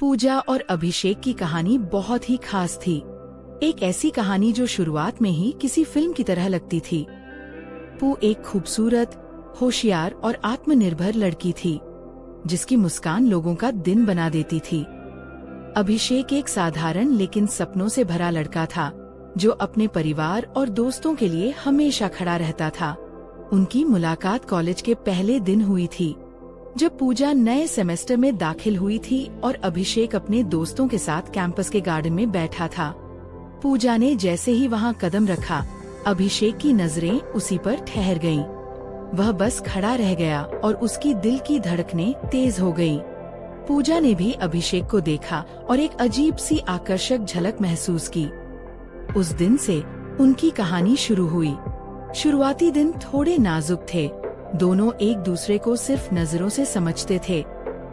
पूजा और अभिषेक की कहानी बहुत ही खास थी। एक ऐसी कहानी जो शुरुआत में ही किसी फिल्म की तरह लगती थी। पू एक खूबसूरत, होशियार और आत्मनिर्भर लड़की थी, जिसकी मुस्कान लोगों का दिन बना देती थी। अभिषेक एक साधारण लेकिन सपनों से भरा लड़का था, जो अपने परिवार और दोस्तों के लिए हमेशा खड़ा रहता था। उनकी मुलाकात कॉलेज के पहले दिन हुई थी, जब पूजा नए सेमेस्टर में दाखिल हुई थी और अभिषेक अपने दोस्तों के साथ कैंपस के गार्डन में बैठा था। पूजा ने जैसे ही वहां कदम रखा, अभिषेक की नजरें उसी पर ठहर गईं। वह बस खड़ा रह गया और उसकी दिल की धड़कनें तेज हो गईं। पूजा ने भी अभिषेक को देखा और एक अजीब सी आकर्षक झलक महसूस की। उस दिन से उनकी कहानी शुरू हुई। शुरुआती दिन थोड़े नाजुक थे। दोनों एक दूसरे को सिर्फ नजरों से समझते थे।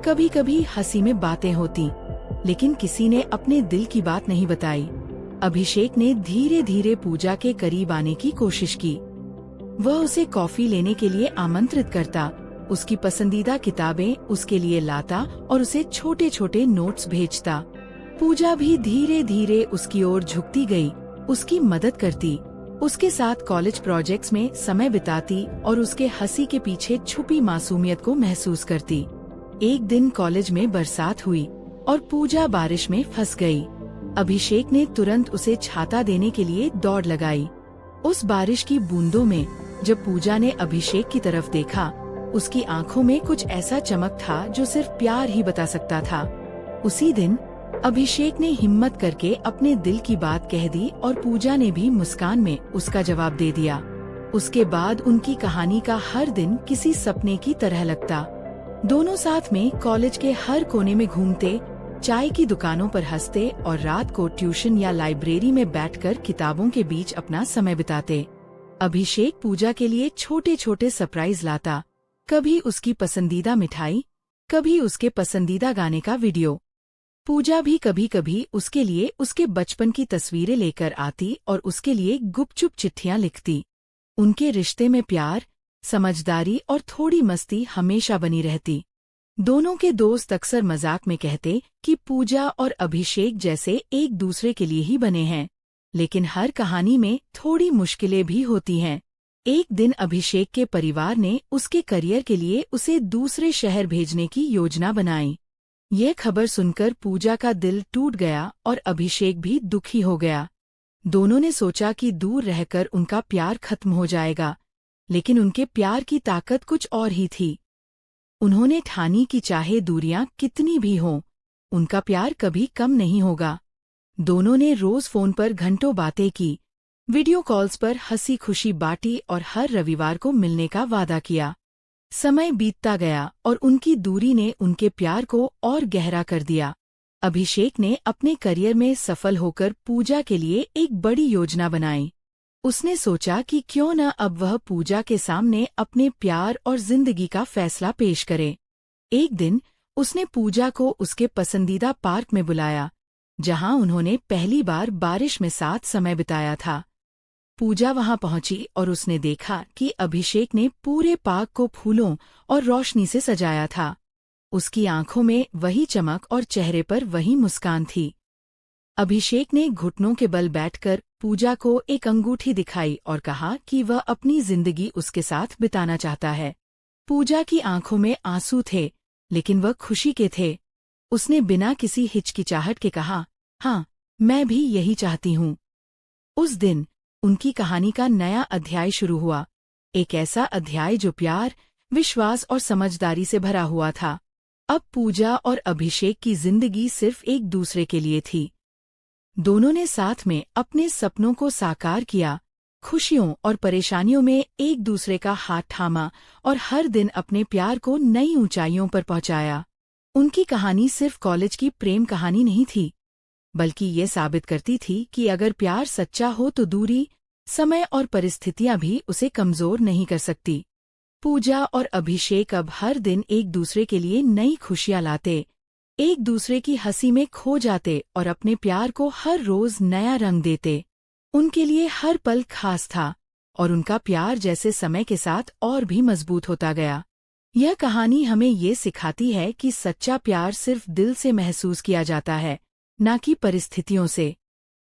कभी कभी हंसी में बातें होती, लेकिन किसी ने अपने दिल की बात नहीं बताई। अभिषेक ने धीरे धीरे पूजा के करीब आने की कोशिश की। वह उसे कॉफी लेने के लिए आमंत्रित करता, उसकी पसंदीदा किताबें उसके लिए लाता और उसे छोटे छोटे नोट्स भेजता। पूजा भी धीरे धीरे उसकी ओर झुकती गई, उसकी मदद करती, उसके साथ कॉलेज प्रोजेक्ट्स में समय बिताती और उसके हंसी के पीछे छुपी मासूमियत को महसूस करती। एक दिन कॉलेज में बरसात हुई और पूजा बारिश में फंस गई। अभिषेक ने तुरंत उसे छाता देने के लिए दौड़ लगाई। उस बारिश की बूंदों में जब पूजा ने अभिषेक की तरफ देखा, उसकी आंखों में कुछ ऐसा चमक था जो सिर्फ प्यार ही बता सकता था। उसी दिन अभिषेक ने हिम्मत करके अपने दिल की बात कह दी और पूजा ने भी मुस्कान में उसका जवाब दे दिया। उसके बाद उनकी कहानी का हर दिन किसी सपने की तरह लगता। दोनों साथ में कॉलेज के हर कोने में घूमते, चाय की दुकानों पर हंसते और रात को ट्यूशन या लाइब्रेरी में बैठकर किताबों के बीच अपना समय बिताते। अभिषेक पूजा के लिए छोटे छोटे सरप्राइज लाता, कभी उसकी पसंदीदा मिठाई, कभी उसके पसंदीदा गाने का वीडियो। पूजा भी कभी कभी उसके लिए उसके बचपन की तस्वीरें लेकर आती और उसके लिए गुपचुप चिट्ठियां लिखती। उनके रिश्ते में प्यार, समझदारी और थोड़ी मस्ती हमेशा बनी रहती। दोनों के दोस्त अक्सर मजाक में कहते कि पूजा और अभिषेक जैसे एक दूसरे के लिए ही बने हैं, लेकिन हर कहानी में थोड़ी मुश्किलें भी होती हैं। एक दिन अभिषेक के परिवार ने उसके करियर के लिए उसे दूसरे शहर भेजने की योजना बनाई। यह खबर सुनकर पूजा का दिल टूट गया और अभिषेक भी दुखी हो गया। दोनों ने सोचा कि दूर रहकर उनका प्यार खत्म हो जाएगा, लेकिन उनके प्यार की ताकत कुछ और ही थी। उन्होंने ठानी कि चाहे दूरियां कितनी भी हों, उनका प्यार कभी कम नहीं होगा। दोनों ने रोज फोन पर घंटों बातें की, वीडियो कॉल्स पर हंसी खुशी बांटी और हर रविवार को मिलने का वादा किया। समय बीतता गया और उनकी दूरी ने उनके प्यार को और गहरा कर दिया। अभिषेक ने अपने करियर में सफल होकर पूजा के लिए एक बड़ी योजना बनाई। उसने सोचा कि क्यों न अब वह पूजा के सामने अपने प्यार और जिंदगी का फैसला पेश करे। एक दिन उसने पूजा को उसके पसंदीदा पार्क में बुलाया, जहां उन्होंने पहली बार बारिश में साथ समय बिताया था। पूजा वहां पहुंची और उसने देखा कि अभिषेक ने पूरे पार्क को फूलों और रोशनी से सजाया था। उसकी आंखों में वही चमक और चेहरे पर वही मुस्कान थी। अभिषेक ने घुटनों के बल बैठकर पूजा को एक अंगूठी दिखाई और कहा कि वह अपनी जिंदगी उसके साथ बिताना चाहता है। पूजा की आंखों में आंसू थे, लेकिन वह खुशी के थे। उसने बिना किसी हिचकिचाहट के कहा, हाँ, मैं भी यही चाहती हूँ। उस दिन उनकी कहानी का नया अध्याय शुरू हुआ। एक ऐसा अध्याय जो प्यार, विश्वास और समझदारी से भरा हुआ था। अब पूजा और अभिषेक की जिंदगी सिर्फ एक दूसरे के लिए थी। दोनों ने साथ में अपने सपनों को साकार किया, खुशियों और परेशानियों में एक दूसरे का हाथ थामा और हर दिन अपने प्यार को नई ऊंचाइयों पर पहुंचाया। उनकी कहानी सिर्फ कॉलेज की प्रेम कहानी नहीं थी, बल्कि ये साबित करती थी कि अगर प्यार सच्चा हो तो दूरी, समय और परिस्थितियां भी उसे कमजोर नहीं कर सकती। पूजा और अभिषेक अब हर दिन एक दूसरे के लिए नई खुशियां लाते, एक दूसरे की हंसी में खो जाते और अपने प्यार को हर रोज नया रंग देते। उनके लिए हर पल खास था और उनका प्यार जैसे समय के साथ और भी मजबूत होता गया। यह कहानी हमें ये सिखाती है कि सच्चा प्यार सिर्फ दिल से महसूस किया जाता है, न कि परिस्थितियों से।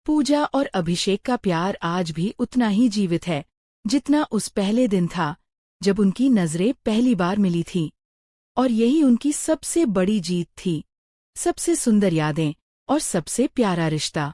पूजा और अभिषेक का प्यार आज भी उतना ही जीवित है जितना उस पहले दिन था जब उनकी नजरें पहली बार मिली थीं। और यही उनकी सबसे बड़ी जीत थी, सबसे सुंदर यादें और सबसे प्यारा रिश्ता।